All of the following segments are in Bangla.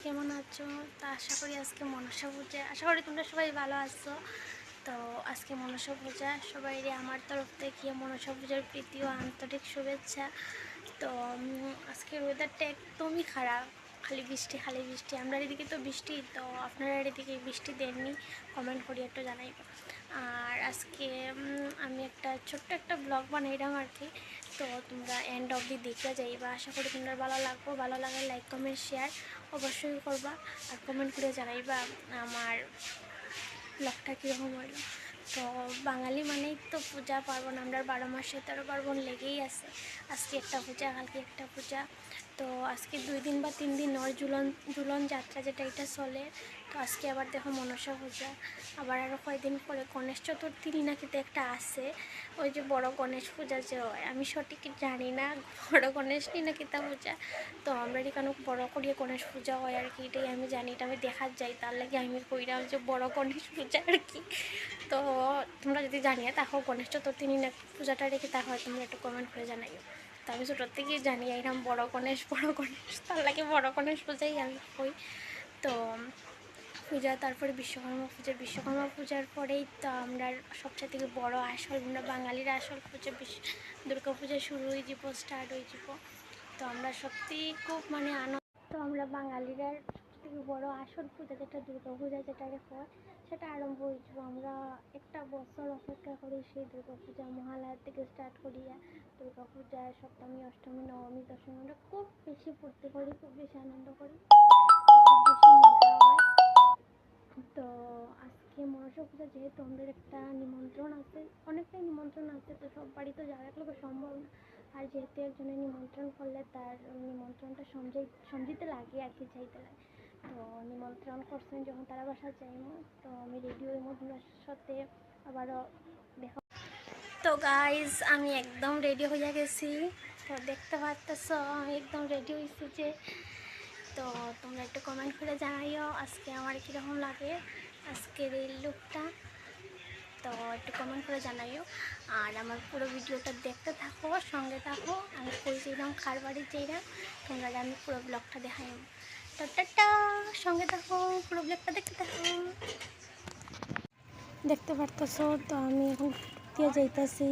কেমন আছো? তা আশা করি আজকে মনসা পূজা, আশা করি তোমরা সবাই ভালো আছো। তো আজকে মনসা পূজা, সবাই আমার তরফ থেকে মনসা পূজার প্রীতি ও আন্তরিক শুভেচ্ছা। তো আজকের ওয়েদারটা একদমই খারাপ, খালি বৃষ্টি খালি বৃষ্টি। আমরা এদিকে তো বৃষ্টি, তো আপনারা এদিকে বৃষ্টি দেননি? কমেন্ট করি একটু জানাইব। আর আজকে আমি একটা ছোট্ট একটা ব্লগ বানাইলাম আর কি। তো তোমরা এন্ড অবধি দেখতে যাইবা, আশা করি তোমরা ভালো লাগবো। ভালো লাগলে লাইক কমেন্ট শেয়ার অবশ্যই করবা, আর কমেন্ট করে জানাইবা আমার ব্লগটা কীরকম হইল। তো বাঙালি মানেই তো পূজা পার্বণ, আমরা 12 মাসে 13 পার্বণ লেগেই আছে। আজকে একটা পূজা, কালকে একটা পূজা। তো আজকে 2 দিন বা 3 দিন ওর ঝুলন যাত্রা যেটা এটা চলে। তো আজকে আবার দেখো মনসা পূজা, আবার আরও কয়েকদিন পরে গণেশ চতুর্থী নাকি তো একটা আছে। ওই যে বড় গণেশ পূজা যে হয়, আমি সঠিক জানি না, বড় গণেশ নি নাকি তা পূজা। তো আমরা এখানে বড় করিয়ে গণেশ পূজা হয় আর কি, এটাই আমি জানি। এটা আমি দেখার যাই, তার লাগে আমি কইরাম যে বড় গণেশ পূজা আর কি। তো তোমরা যদি জানিয়ে তাহলে গণেশ চতুর্থী না পূজাটা রেখে তা হয়, তোমরা একটু কমেন্ট করে জানাইও। তো আমি ছোটোর থেকেই জানি এরকম বড় গণেশ তার লাগে বড় গণেশ পূজাই আমি কই। তো পূজা, তারপরে বিশ্বকর্মা পূজার পরেই তো আমরা সবচেয়ে থেকে বড় আসল, আমরা বাঙালির আসল পূজা দুর্গা পূজা শুরু হয়ে যাব, স্টার্ট হয়ে যাব। তো আমরা সত্যিই খুব মানে আনন্দ। তো আমরা বাঙালিরা সবথেকে বড় আসল পূজা যেটা দুর্গা পূজা যেটা হয়, সেটা আরম্ভ হয়ে যাব। আমরা একটা বছর অপেক্ষা করি সেই দুর্গা পূজা, মহালয়ার থেকে স্টার্ট করিয়া দুর্গা পূজা, সপ্তমী অষ্টমী নবমী দশমী আমরা খুব বেশি ফুর্তি করি, খুব বেশি আনন্দ করি, খুব বেশি মজা হয়। তো আজকে মনসা পূজা যেহেতু আমাদের একটা নিমন্ত্রণ আছে, অনেকটাই নিমন্ত্রণ আছে, তো সব বাড়ি তো যাওয়া একলোকে সম্ভব না। আর যেহেতু একজনের নিমন্ত্রণ করলে তার নিমন্ত্রণটা সমঝিতে লাগে আর কি, চাইতে লাগে। তো নিমন্ত্রণ করছেন যখন তারা বাসা যাইমো, তো আমি রেডি হইমো তোমার সাথে আবারও দেখা। তো গাইজ আমি একদম রেডি হয়ে গেছি, তো দেখতে পাচ্ছ আমি একদম রেডি হয়েছি যে। তো তোমরা একটু কমেন্ট করে জানাইও আজকে আমার কীরকম লাগে আজকের এই লুকটা। তো একটু কমেন্ট করে জানাইও, আর আমার পুরো ভিডিওটা দেখতে থাকো, সঙ্গে থাকো। আমি কই যাইলাম, কার বাড়ি যাইলাম, তোমরা আমি পুরো ব্লগটা দেখাই। তো টাটা, সঙ্গে থাকো, পুরো ব্লগটা দেখতে থাকো। দেখতে পারতেছো তো আমি এখন দিয়ে যাইতেছি,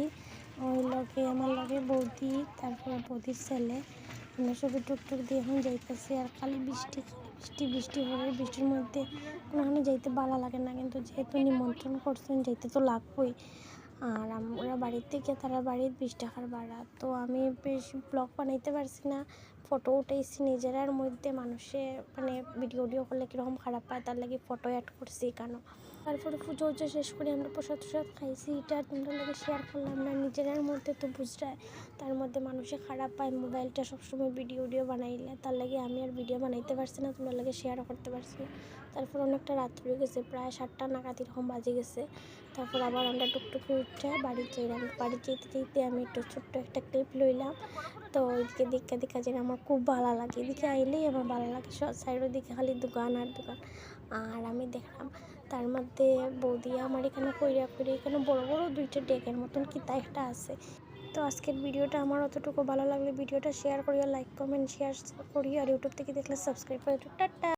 ওই লগে আমার লগে বৌদি, তারপরে বৌদির ছেলে, আমরা সবাই টুকটুক দিয়ে এখন যাইতেছি। আর খালি বৃষ্টি বৃষ্টি বৃষ্টি পড়ে, বৃষ্টির মধ্যে কোনোখানে যাইতে ভালো লাগে না, কিন্তু যেহেতু নিমন্ত্রণ করছেন যাইতে তো লাগবেই। আর আমরা বাড়ির থেকে তারা বাড়ির 20 টাকার ভাড়া, তো আমি বেশি ব্লগ বানাইতে পারছি না, ফটো উঠাইছি নিজেরার মধ্যে। মানুষে মানে ভিডিও করলে কীরকম খারাপ পায়, তার লাগে ফটো অ্যাড করছি কেন। তারপরে পুজো শেষ করে আমরা প্রসাদ খাইছি, এটা তোমরা লাগে শেয়ার করলাম না, নিজেরার মধ্যে তো বুঝরা, তার মধ্যে মানুষে খারাপ পায় মোবাইলটা সবসময় ভিডিও বানাইলে, তার লাগে আমি আর ভিডিও বানাইতে পারছি না, তোমরা লাগে শেয়ারও করতে পারছি না। তারপর অনেকটা রাত্রি হয়ে গেছে, প্রায় 7টা নাগাদ এরকম বাজে গেছে। তারপর আবার আমরা টুকটুকি উঠে বাড়ি যাইলাম। বাড়ি যেতে আমি একটু ছোট্ট একটা ক্লিপ লইলাম। তো ওইদিকে দেখা যায় আমার খুব ভালো লাগে, এদিকে আইলেই আমার ভালো লাগে, সাইডের দিকে খালি দোকান আর দোকান। আর আমি দেখলাম তার মধ্যে বৌদি আমার এখানে কইরা এখানে বড় বড় 2টা ডেকের মতন কিতা একটা আছে। তো আজকের ভিডিওটা আমার অতটুকু ভালো লাগলে ভিডিওটা শেয়ার করিও, লাইক কমেন্ট শেয়ার করিও, আর ইউটিউব থেকে দেখলে সাবস্ক্রাইব করে টাটা।